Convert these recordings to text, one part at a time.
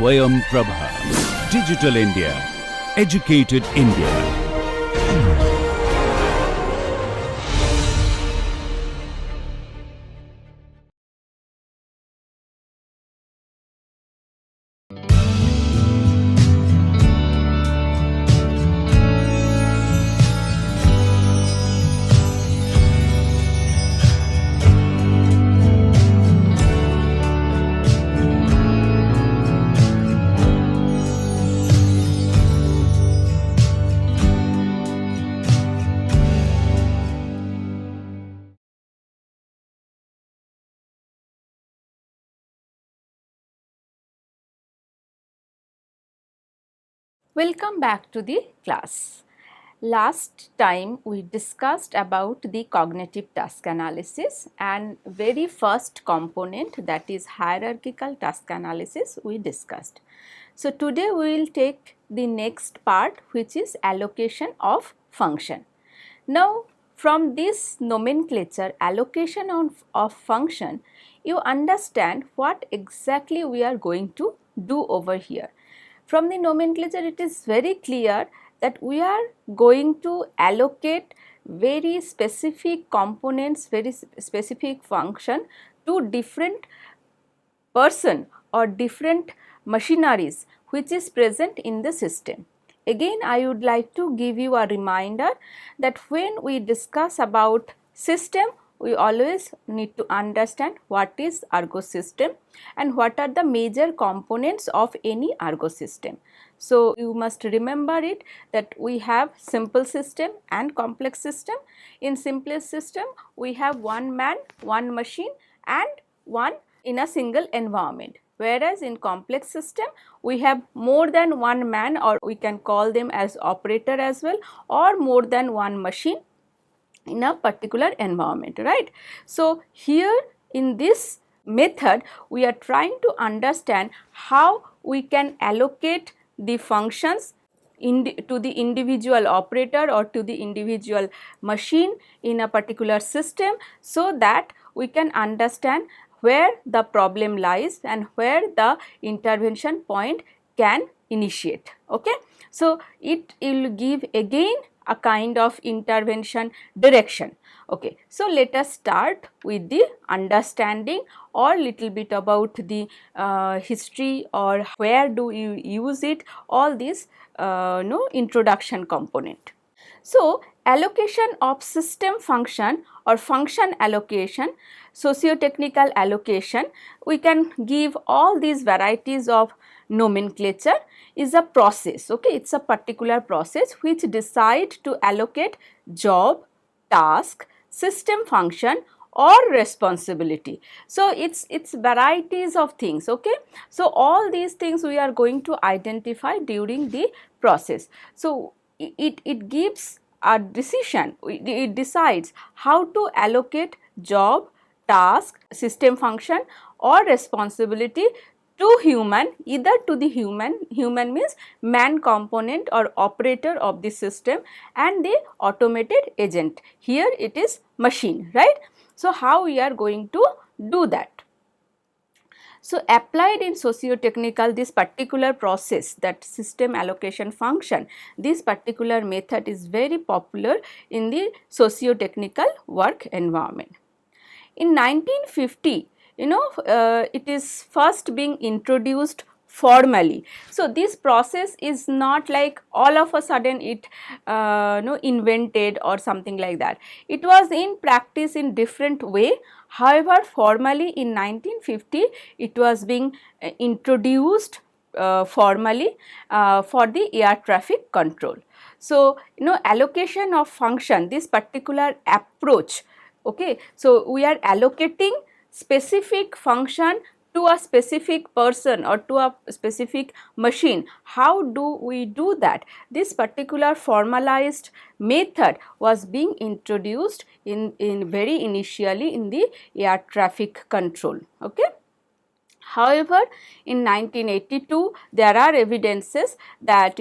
Swayam Prabha. Digital India. Educated India. Welcome back to the class. Last time we discussed about the cognitive task analysis and very first component, that is hierarchical task analysis, we discussed. So today we will take the next part, which is allocation of function. Now from this nomenclature, allocation of function, you understand what exactly we are going to do over here. From the nomenclature, it is very clear that we are going to allocate very specific components, very specific function to different person or different machineries which is present in the system. Again, I would like to give you a reminder that when we discuss about system, we always need to understand what is ergo system and what are the major components of any ergo system. So you must remember it that we have simple system and complex system. In simplest system, we have one man, one machine and one in a single environment. Whereas in complex system, we have more than one man, or we can call them as operator as well, or more than one machine in a particular environment, right. So here in this method, we are trying to understand how we can allocate the functions to the individual operator or to the individual machine in a particular system, so that we can understand where the problem lies and where the intervention point can initiate. Okay. So it will give again a kind of intervention direction. Okay. So let us start with the understanding or little bit about the history or where do you use it, all these introduction component. So allocation of system function or function allocation, socio-technical allocation, we can give all these varieties of nomenclature, is a process. Okay, it is a particular process which decide to allocate job, task, system function or responsibility. So it's varieties of things. Okay, so all these things we are going to identify during the process. So it gives a decision, it decides how to allocate job, task, system function or responsibility to human, either to the human means man component or operator of the system, and the automated agent, here it is machine, right. So how we are going to do that? So applied in socio-technical, this particular process, that system allocation function, this particular method is very popular in the socio-technical work environment. In 1950, it is first being introduced formally. So this process is not like all of a sudden it invented or something like that. It was in practice in different way. However, formally in 1950 it was being introduced formally for the air traffic control. So allocation of function, this particular approach, okay, so we are allocating specific function to a specific person or to a specific machine. How do we do that? This particular formalized method was being introduced in very initially in the air traffic control. Okay. However, in 1982 there are evidences that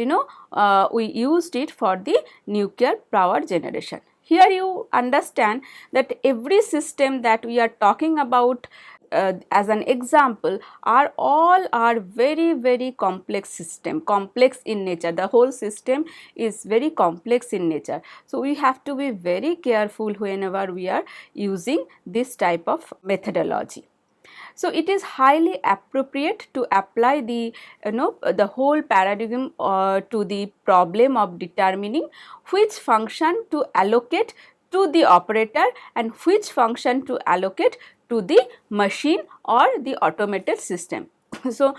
we used it for the nuclear power generation. Here you understand that every system that we are talking about as an example are all are very complex system, complex in nature. The whole system is very complex in nature. So we have to be very careful whenever we are using this type of methodology. So it is highly appropriate to apply the the whole paradigm to the problem of determining which function to allocate to the operator and which function to allocate to the machine or the automated system. So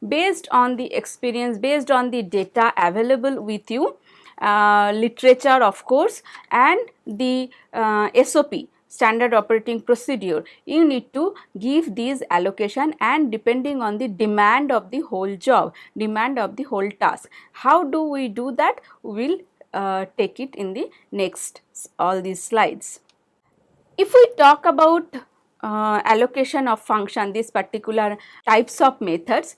based on the experience, based on the data available with you, literature of course, and the SOP, standard operating procedure, you need to give these allocation, and depending on the demand of the whole job, demand of the whole task. How do we do that? We will take it in the next all these slides. If we talk about allocation of function, these particular types of methods,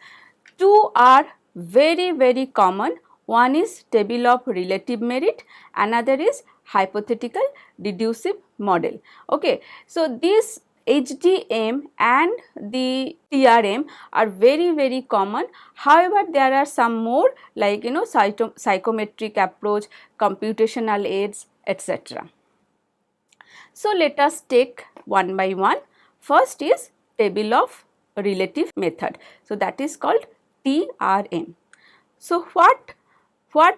two are very common. One is table of relative merit, another is hypothetical deductive model. Okay. So this HDM and the TRM are very common. However, there are some more like psychometric approach, computational aids, etc. So let us take one by one. First is table of relative method. So that is called TRM. So what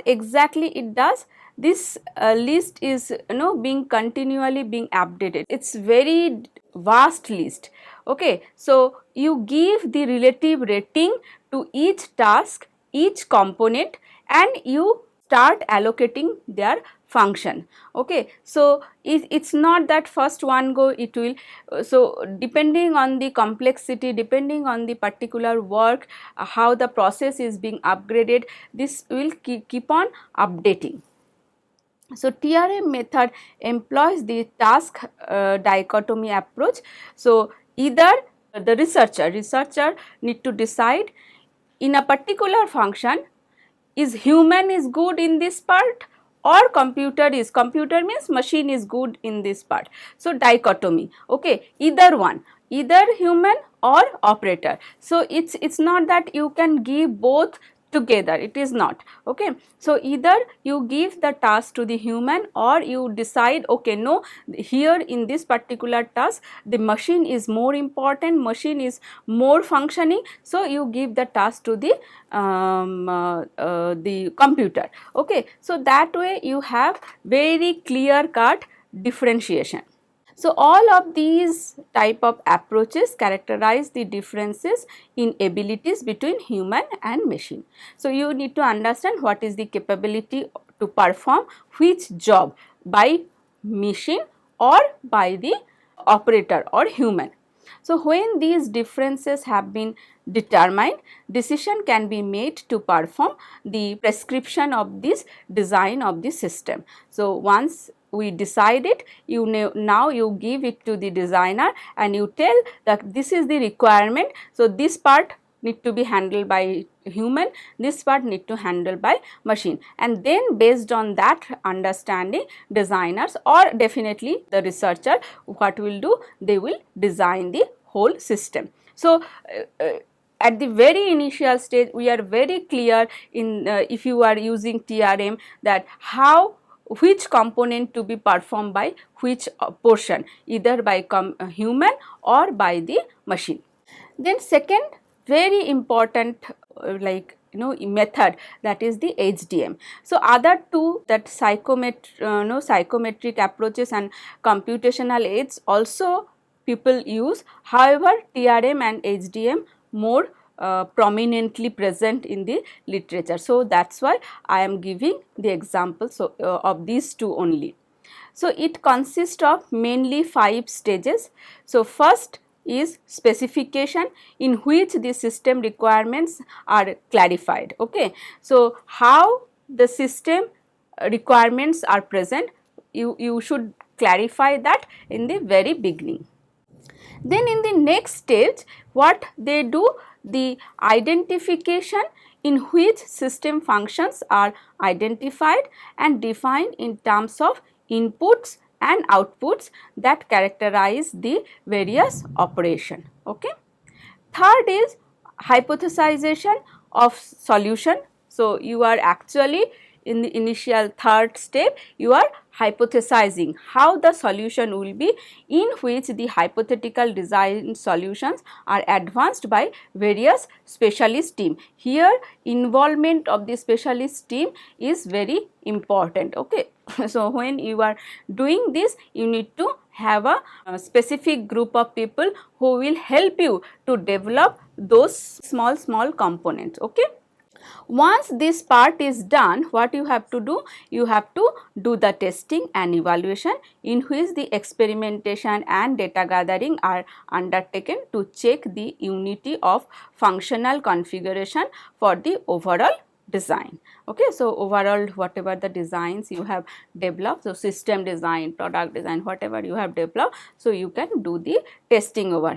exactly it does? This list is being continually being updated. It's very vast list. Okay, so you give the relative rating to each task, each component, and you start allocating their function. Okay, so it's not that first one go it will, so depending on the complexity, depending on the particular work, how the process is being upgraded, this will keep on updating. So TRM method employs the task dichotomy approach. So either the researcher need to decide in a particular function, is human is good in this part or computer means machine is good in this part. So dichotomy, okay, either one, either human or operator. So it's not that you can give both together, it is not. Okay, so either you give the task to the human, or you decide okay, no, here in this particular task the machine is more important, machine is more functioning, so you give the task to the computer. Okay, so that way you have very clear cut differentiation. So all of these type of approaches characterize the differences in abilities between human and machine. So you need to understand what is the capability to perform which job by machine or by the operator or human. So when these differences have been determined, decision can be made to perform the prescription of this design of the system. So once we decide it, now you give it to the designer and you tell that this is the requirement. So this part need to be handled by human, this part need to handle by machine, and then based on that understanding, designers or definitely the researcher, what will do, they will design the whole system. So at the very initial stage we are very clear in if you are using TRM, that which component to be performed by which portion, either by human or by the machine. Then second very important method, that is the HDM. So other two, that psychometric approaches and computational aids also people use. However, TRM and HDM more prominently present in the literature. So that's why I am giving the examples of these two only. So it consists of mainly 5 stages. So first is specification, in which the system requirements are clarified. Okay, so how the system requirements are present, you should clarify that in the very beginning. Then in the next stage, what they do, the identification, in which system functions are identified and defined in terms of inputs and outputs that characterize the various operation. Okay. Third is hypothesization of solution. So, you are actually in the initial third step, you are hypothesizing how the solution will be, in which the hypothetical design solutions are advanced by various specialist team. Here involvement of the specialist team is very important. Okay. So, when you are doing this, you need to have a specific group of people who will help you to develop those small components. Okay. Once this part is done, what you have to do? You have to do the testing and evaluation, in which the experimentation and data gathering are undertaken to check the unity of functional configuration for the overall design. Okay. So, overall whatever the designs you have developed, so system design, product design, whatever you have developed, so you can do the testing over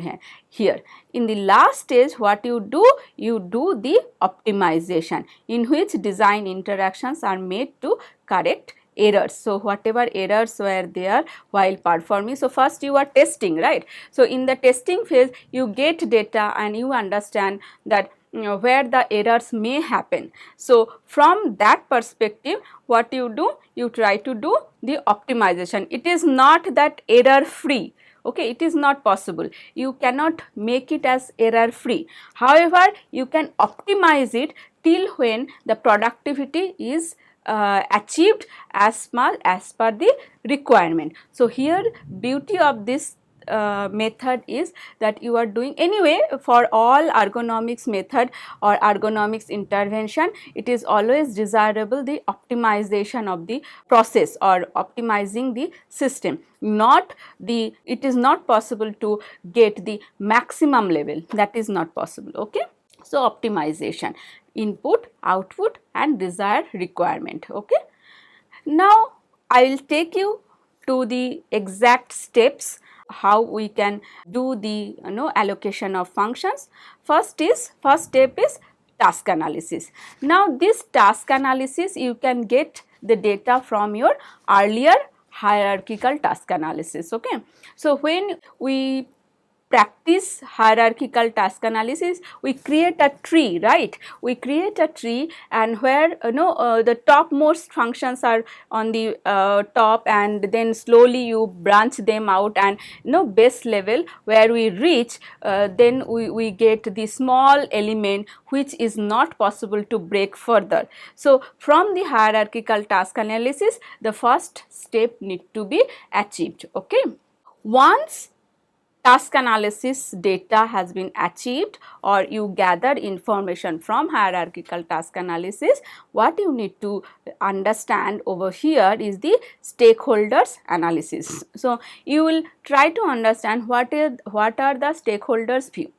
here. In the last stage, what you do? You do the optimization, in which design interactions are made to correct errors. So, whatever errors were there while performing. So, first you are testing, right. So, in the testing phase, you get data and you understand that where the errors may happen. So, from that perspective, what you do? You try to do the optimization. It is not that error free. Okay, it is not possible. You cannot make it as error free. However, you can optimize it till when the productivity is achieved as much as per the requirement. So, here beauty of this method is that you are doing anyway for all ergonomics method or ergonomics intervention, it is always desirable the optimization of the process or optimizing the system, not the, it is not possible to get the maximum level, that is not possible. Okay. So, optimization, input, output and desired requirement. Okay. Now, I will take you to the exact steps how we can do the allocation of functions. First step is task analysis. Now, this task analysis you can get the data from your earlier hierarchical task analysis. Okay. So, when we practice hierarchical task analysis, we create a tree, right. We create a tree, and where the topmost functions are on the top, and then slowly you branch them out, and base level where we reach, then we get the small element which is not possible to break further. So, from the hierarchical task analysis, the first step need to be achieved. Okay. Once task analysis data has been achieved, or you gather information from hierarchical task analysis, what you need to understand over here is the stakeholders analysis. So, you will try to understand what are the stakeholders view.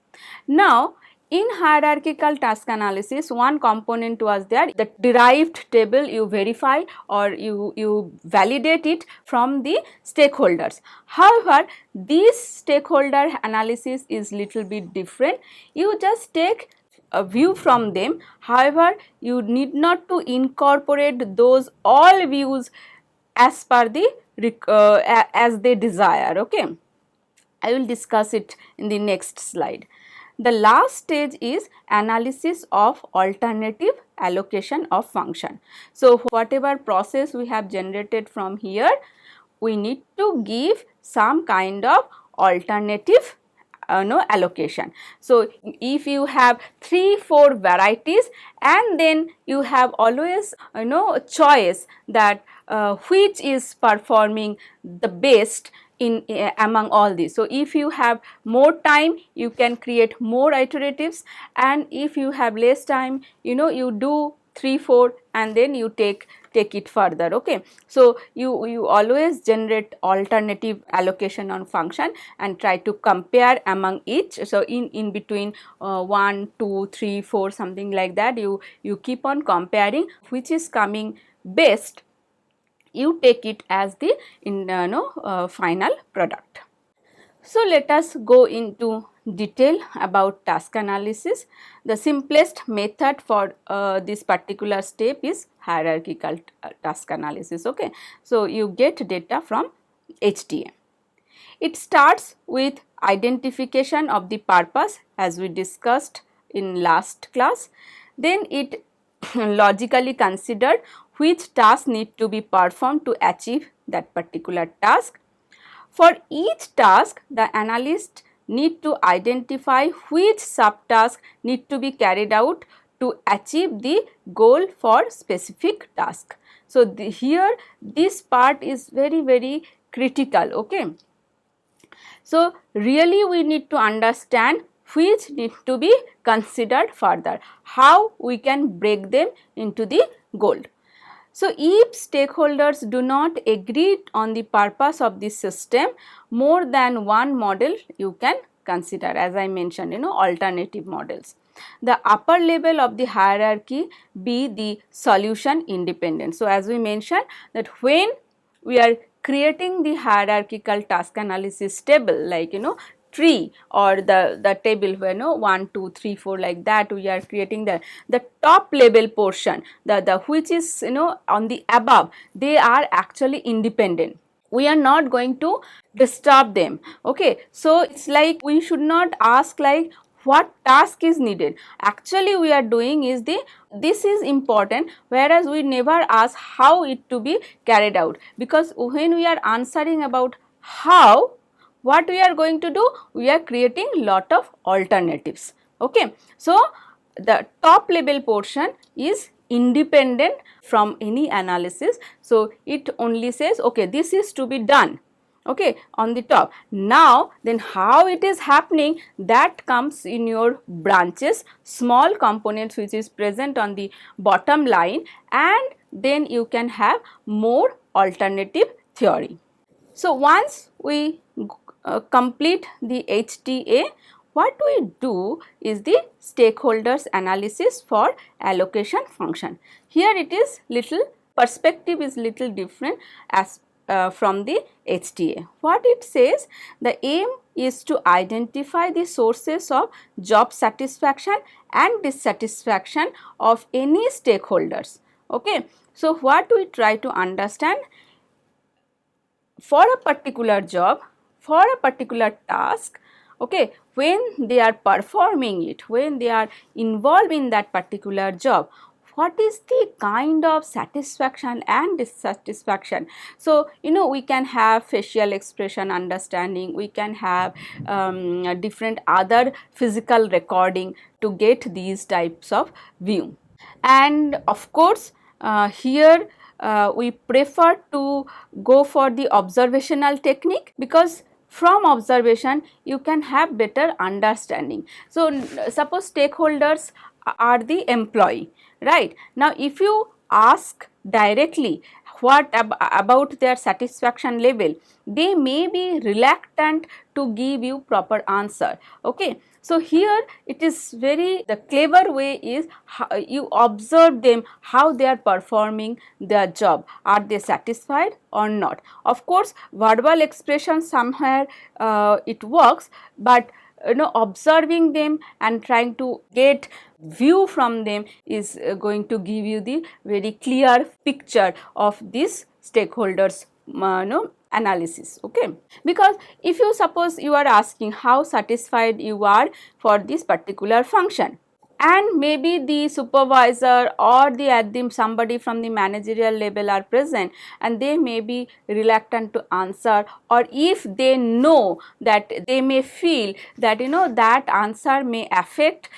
Now, in hierarchical task analysis, one component was there, the derived table you verify or you validate it from the stakeholders. However, this stakeholder analysis is little bit different. You just take a view from them. However, you need not to incorporate those all views as per the as they desire. Okay. I will discuss it in the next slide. The last stage is analysis of alternative allocation of function. So, whatever process we have generated from here, we need to give some kind of alternative allocation. So, if you have 3-4 varieties, and then you have always choice that which is performing the best in among all these. So, if you have more time, you can create more iteratives, and if you have less time, you do 3-4 and then you take it further. Okay. So, you always generate alternative allocation on function and try to compare among each. So, in between 1, 2, 3, 4 something like that, you keep on comparing which is coming best, you take it as the final product. So, let us go into detail about task analysis. The simplest method for this particular step is hierarchical task analysis. Okay. So, you get data from HTA. It starts with identification of the purpose as we discussed in last class. Then it logically considered which tasks need to be performed to achieve that particular task. For each task, the analyst need to identify which subtask need to be carried out to achieve the goal for specific task. So, here this part is very critical. Okay. So, really we need to understand which need to be considered further, how we can break them into the goal. So, if stakeholders do not agree on the purpose of this system, more than one model you can consider, as I mentioned, alternative models. The upper level of the hierarchy be the solution independent. So, as we mentioned that when we are creating the hierarchical task analysis table, like tree or the table where 1 2 3 4 like that, we are creating the top level portion, the which is on the above, they are actually independent. We are not going to disturb them. Okay, so it's like we should not ask like what task is needed. Actually we are doing is this is important, whereas we never ask how it to be carried out, because when we are answering about how, what we are going to do, we are creating lot of alternatives. Okay, so the top level portion is independent from any analysis. So it only says okay, this is to be done, okay, on the top. Now then how it is happening, that comes in your branches, small components which is present on the bottom line, and then you can have more alternative theory. So once we complete the HTA, what we do is the stakeholders analysis for allocation function. Here it is little, perspective is little different as from the HTA. What it says, the aim is to identify the sources of job satisfaction and dissatisfaction of any stakeholders. Okay. So what we try to understand, for a particular job, for a particular task, okay, when they are performing it, when they are involved in that particular job, what is the kind of satisfaction and dissatisfaction. So we can have facial expression understanding, we can have different other physical recording to get these types of view. And of course here we prefer to go for the observational technique, because from observation you can have better understanding. So suppose stakeholders are the employee, right? Now if you ask directly what about their satisfaction level, they may be reluctant to give you proper answer. Okay, so here it is very, the clever way is how you observe them, how they are performing their job, are they satisfied or not. Of course verbal expression somewhere it works, but observing them and trying to get view from them is going to give you the very clear picture of this stakeholders analysis. Okay, because if you suppose you are asking how satisfied you are for this particular function, and maybe the supervisor or the somebody from the managerial level are present and they may be reluctant to answer, or if they know that they may feel that that answer may affect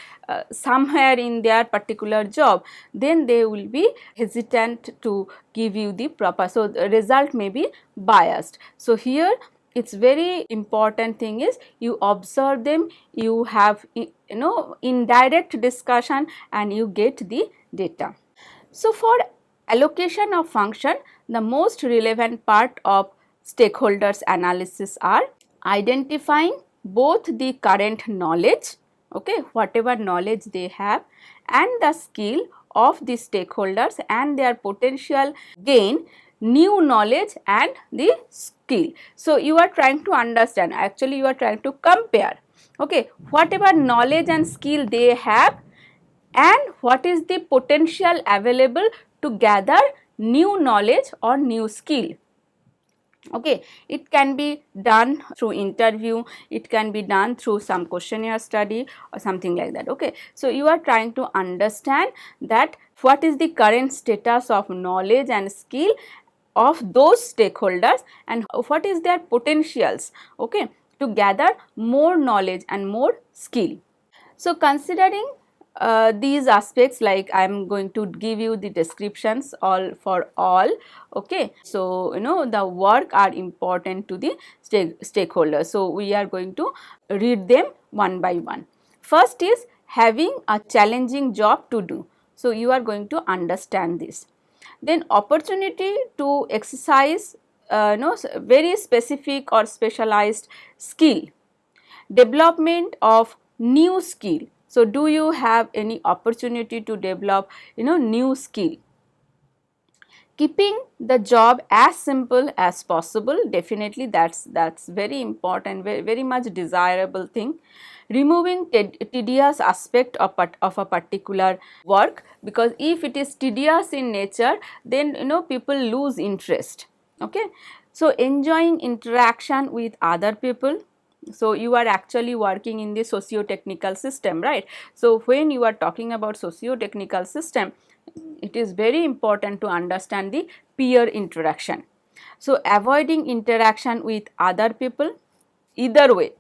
somewhere in their particular job, then they will be hesitant to give you the proper, so the result may be biased. So here it's very important thing is you observe them, you have indirect discussion and you get the data. So for allocation of function, the most relevant part of stakeholders analysis are identifying both the current knowledge, okay, whatever knowledge they have, and the skill of the stakeholders and their potential gain new knowledge and the skill. So you are trying to understand, actually you are trying to compare, okay, whatever knowledge and skill they have and what is the potential available to gather new knowledge or new skill. Okay, it can be done through interview, it can be done through some questionnaire study or something like that. Okay, so you are trying to understand that what is the current status of knowledge and skill of those stakeholders and what is their potentials, okay, to gather more knowledge and more skill. So, considering these aspects, like I am going to give you the descriptions all for all, okay. So, the work are important to the stakeholders. So, we are going to read them one by one. First is having a challenging job to do. So, you are going to understand this. Then opportunity to exercise very specific or specialized skill, development of new skill. So, do you have any opportunity to develop new skill? Keeping the job as simple as possible, definitely that's very important, very much desirable thing. Removing tedious aspect of a particular work, because if it is tedious in nature, then people lose interest. Okay, so enjoying interaction with other people. So, you are actually working in the socio-technical system, right? So, when you are talking about socio-technical system, it is very important to understand the peer interaction. So, avoiding interaction with other people either way.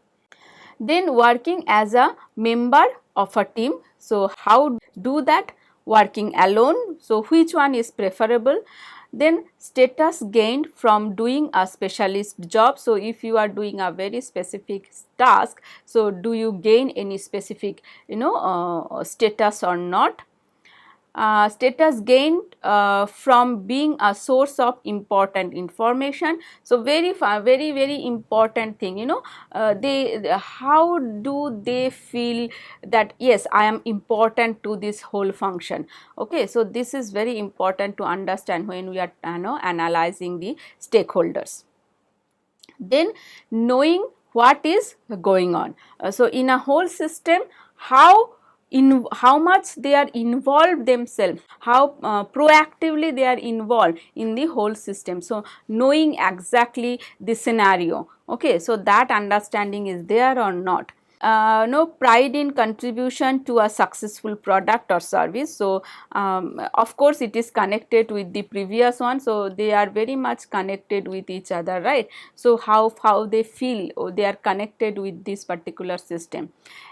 Then working as a member of a team. So, how do that? Working alone. So, which one is preferable? Then status gained from doing a specialist job. So, if you are doing a very specific task, so do you gain any specific status or not? Status gained from being a source of important information. So, very important thing, how do they feel that yes, I am important to this whole function. Okay, so this is very important to understand when we are analyzing the stakeholders. Then knowing what is going on. So, in a whole system, how much they are involved themselves, how proactively they are involved in the whole system. So, knowing exactly the scenario. Okay, so that understanding is there or not. No pride in contribution to a successful product or service. So, of course, it is connected with the previous one. So, they are very much connected with each other, right. So, how they feel they are connected with this particular system,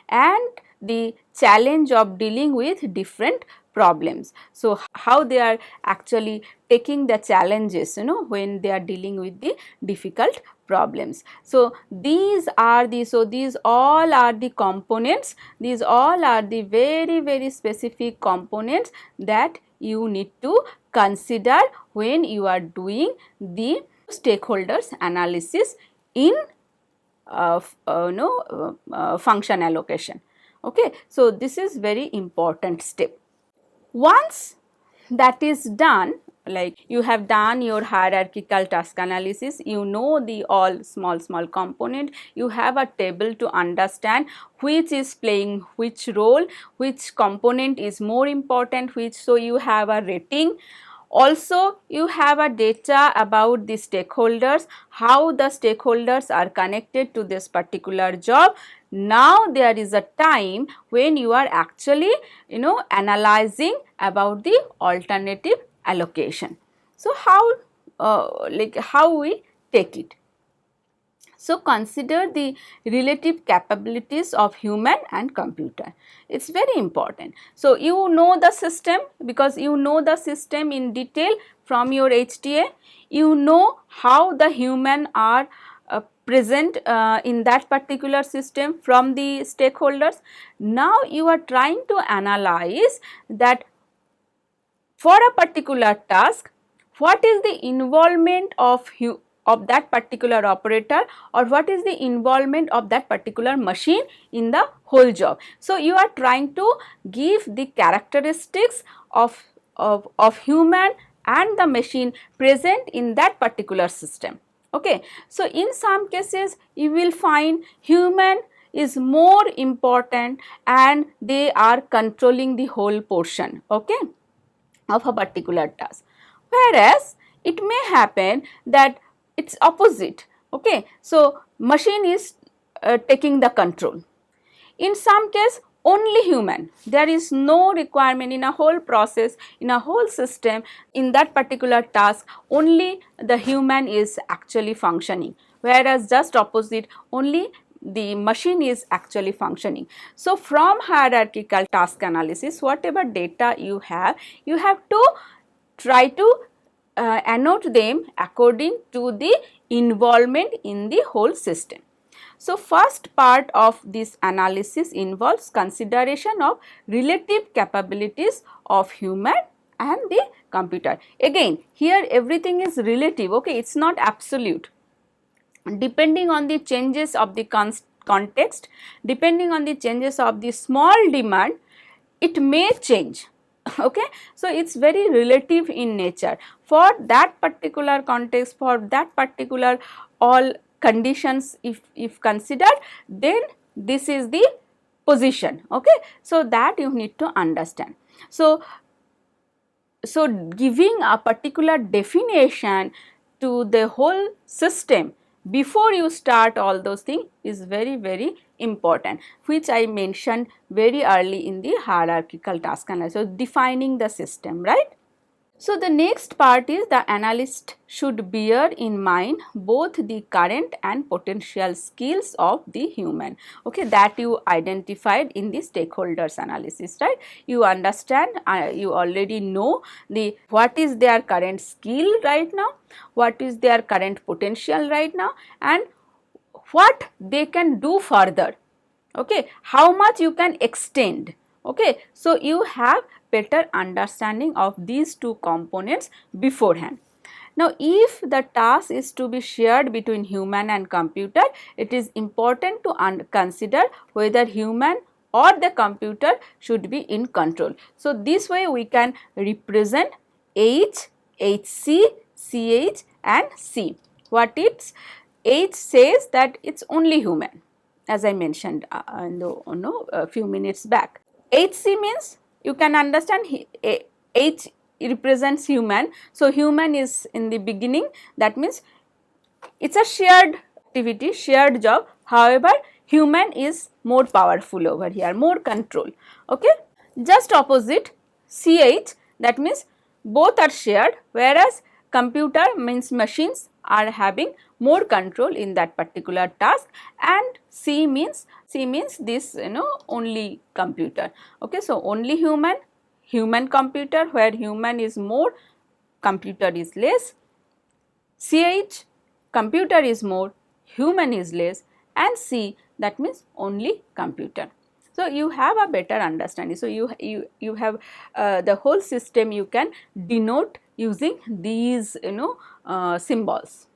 and the challenge of dealing with different problems. So, how they are actually taking the challenges when they are dealing with the difficult problems. So, these all are the components, these all are the very specific components that you need to consider when you are doing the stakeholders analysis in function allocation. Okay. So, this is very important step. Once that is done, like you have done your hierarchical task analysis, you know the all small component, you have a table to understand which is playing which role, which component is more important, which, so you have a rating. Also, you have a data about the stakeholders, how the stakeholders are connected to this particular job. Now, there is a time when you are actually analyzing about the alternative allocation. So, how we take it? So, consider the relative capabilities of human and computer. It is very important. So, you know the system, because you know the system in detail from your HTA. You know how the human are present in that particular system from the stakeholders. Now, you are trying to analyze that for a particular task, what is the involvement of that particular operator, or what is the involvement of that particular machine in the whole job. So, you are trying to give the characteristics of human and the machine present in that particular system. Okay. So, in some cases you will find human is more important and they are controlling the whole portion, okay, of a particular task. Whereas, it may happen that it's opposite. Okay, so machine is taking the control. In some case only human, there is no requirement in a whole process, in a whole system, in that particular task only the human is actually functioning, whereas just opposite, only the machine is actually functioning. So from hierarchical task analysis, whatever data you have to try to annotate them according to the involvement in the whole system. So first part of this analysis involves consideration of relative capabilities of human and the computer. Again, here everything is relative, okay, it's not absolute. Depending on the changes of the context, depending on the changes of the small demand, it may change. Okay, so it's very relative in nature. For that particular context, for that particular all conditions if considered, then this is the position. Okay, so that you need to understand. So giving a particular definition to the whole system before you start all those things is very important, which I mentioned very early in the hierarchical task analysis. So defining the system, right? So the next part is the analyst should bear in mind both the current and potential skills of the human, okay, that you identified in the stakeholders analysis, right? You understand, you already know the what is their current skill right now, what is their current potential right now, and what they can do further, okay, how much you can extend, okay. So you have better understanding of these two components beforehand. Now if the task is to be shared between human and computer, it is important to consider whether human or the computer should be in control. So this way we can represent H, HC, CH and C. What it's H says that it's only human, as I mentioned a few minutes back. HC means you can understand H represents human. So human is in the beginning, that means it's a shared activity, shared job. However, human is more powerful over here, more control. Okay, just opposite CH, that means both are shared, whereas computer means machines are having more control in that particular task, and C means this only computer. Okay, so only human computer, where human is more, computer is less. CH, computer is more, human is less, and C, that means only computer. So you have a better understanding. So you have the whole system you can denote using these symbols.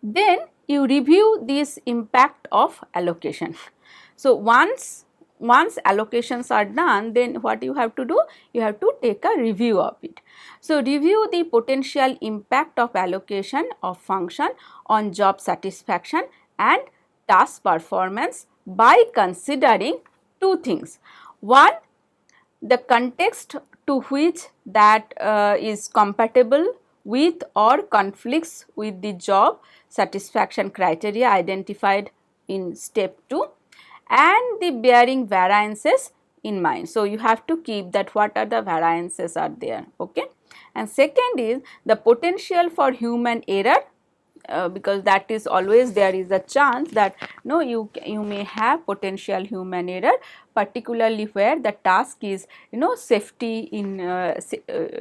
Then you review this impact of allocation. So once allocations are done, then what you have to do? You have to take a review of it. So review the potential impact of allocation of function on job satisfaction and task performance by considering two things. One, the context to which that is compatible with or conflicts with the job satisfaction criteria identified in step 2, and the bearing variances in mind. So you have to keep that what are the variances are there, okay. And second is the potential for human error, because that is always there is a chance that you may have potential human error, particularly where the task is safety in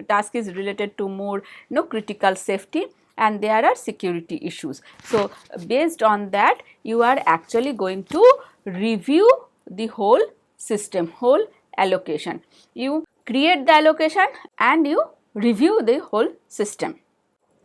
task is related to more critical safety, and there are security issues. So based on that, you are actually going to review the whole system, whole allocation. You create the allocation and you review the whole system.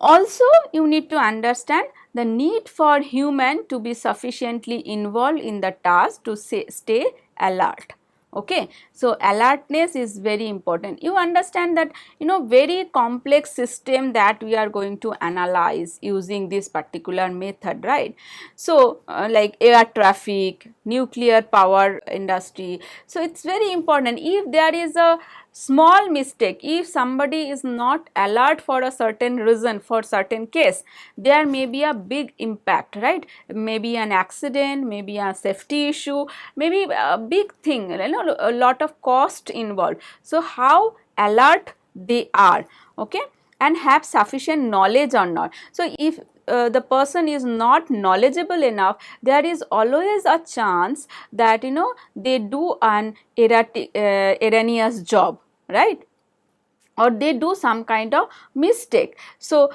Also, you need to understand the need for human to be sufficiently involved in the task to stay alert. Okay, so alertness is very important. You understand that very complex system that we are going to analyze using this particular method, right? So like air traffic, nuclear power industry. So it's very important. If there is a small mistake, if somebody is not alert for a certain reason, for certain case, there may be a big impact, right? Maybe an accident, maybe a safety issue, maybe a big thing, a lot of cost involved. So how alert they are, okay, and have sufficient knowledge or not. So if the person is not knowledgeable enough, there is always a chance that they do an erroneous job, right, or they do some kind of mistake. So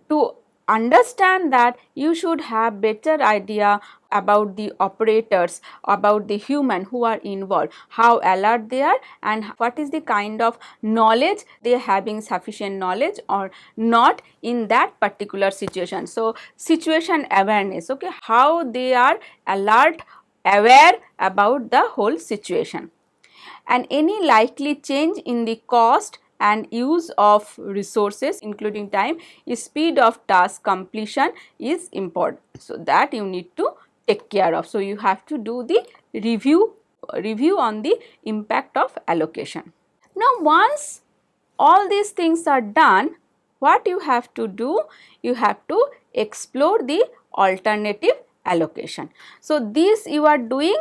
to understand that, you should have better idea about the operators, about the human who are involved, how alert they are, and what is the kind of knowledge they are having, sufficient knowledge or not in that particular situation. So situation awareness, okay, how they are alert, aware about the whole situation, and any likely change in the cost and use of resources including time, speed of task completion is important. So that you need to take care of. So you have to do the review on the impact of allocation. Now once all these things are done, what you have to do? You have to explore the alternative allocation. So this you are doing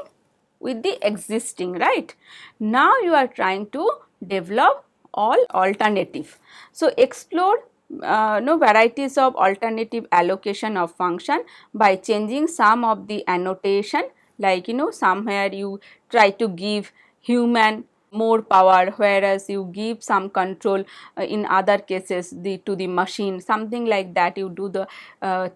with the existing, right? Now you are trying to develop all alternative. So explore varieties of alternative allocation of function by changing some of the annotation, like somewhere you try to give human more power, whereas you give some control in other cases to the machine, something like that. You do the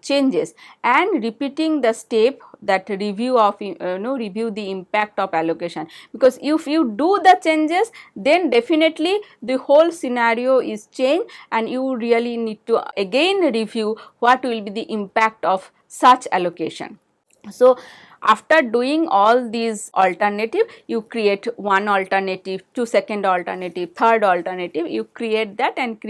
changes and repeating the step, that review of review the impact of allocation, because if you do the changes, then definitely the whole scenario is changed and you really need to again review what will be the impact of such allocation. So after doing all these alternative, you create one alternative, second alternative, third alternative, you create that and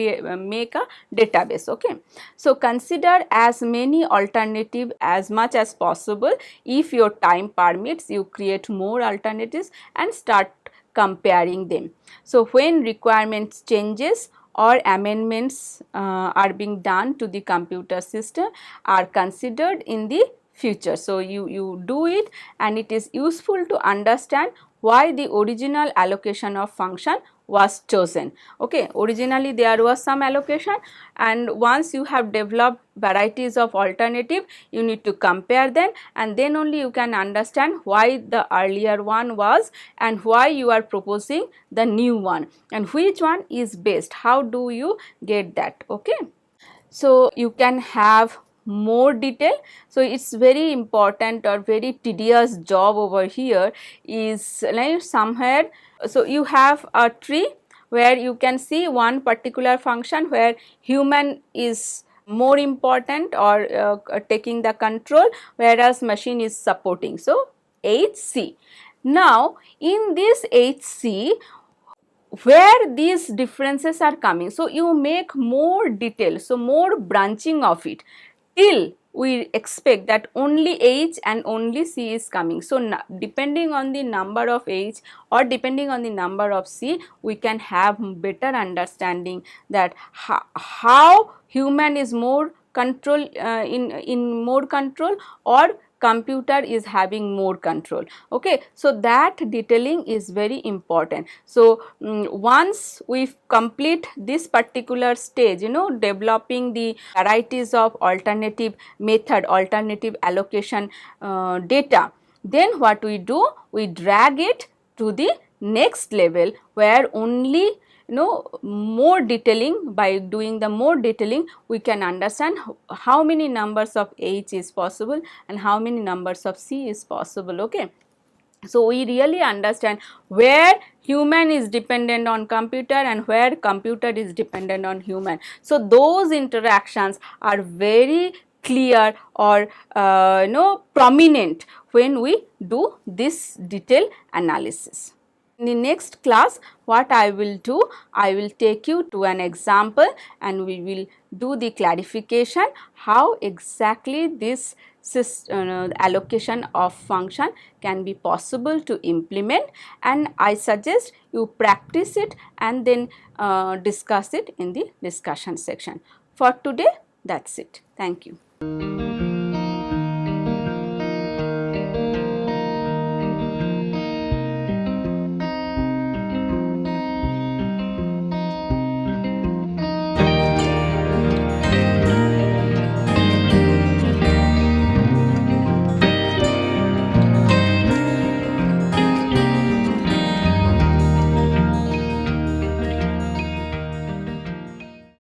make a database, okay. So consider as many alternative as much as possible. If your time permits, you create more alternatives and start comparing them. So when requirements changes or amendments are being done to the computer system are considered in the future. So you do it, and it is useful to understand why the original allocation of function was chosen. Okay, originally there was some allocation, and once you have developed varieties of alternative, you need to compare them, and then only you can understand why the earlier one was and why you are proposing the new one and which one is best. How do you get that? Okay. So you can have more detail. So it's very important or very tedious job over here is like somewhere. So you have a tree where you can see one particular function where human is more important or taking the control, whereas machine is supporting. So HC. Now in this HC, where these differences are coming, so you make more detail, so more branching of it, till we expect that only H and only C is coming. So depending on the number of H or depending on the number of C, we can have better understanding that how human is more control in more control, or computer is having more control. Okay, so that detailing is very important. So once we complete this particular stage, developing the varieties of alternative method, alternative allocation data, then what we do, we drag it to the next level where only more detailing. By doing the more detailing, we can understand how many numbers of H is possible and how many numbers of C is possible. Okay. So we really understand where human is dependent on computer and where computer is dependent on human. So those interactions are very clear or prominent when we do this detailed analysis. In the next class, what I will do, I will take you to an example and we will do the clarification how exactly this allocation of function can be possible to implement, and I suggest you practice it and then discuss it in the discussion section. For today, that is it. Thank you.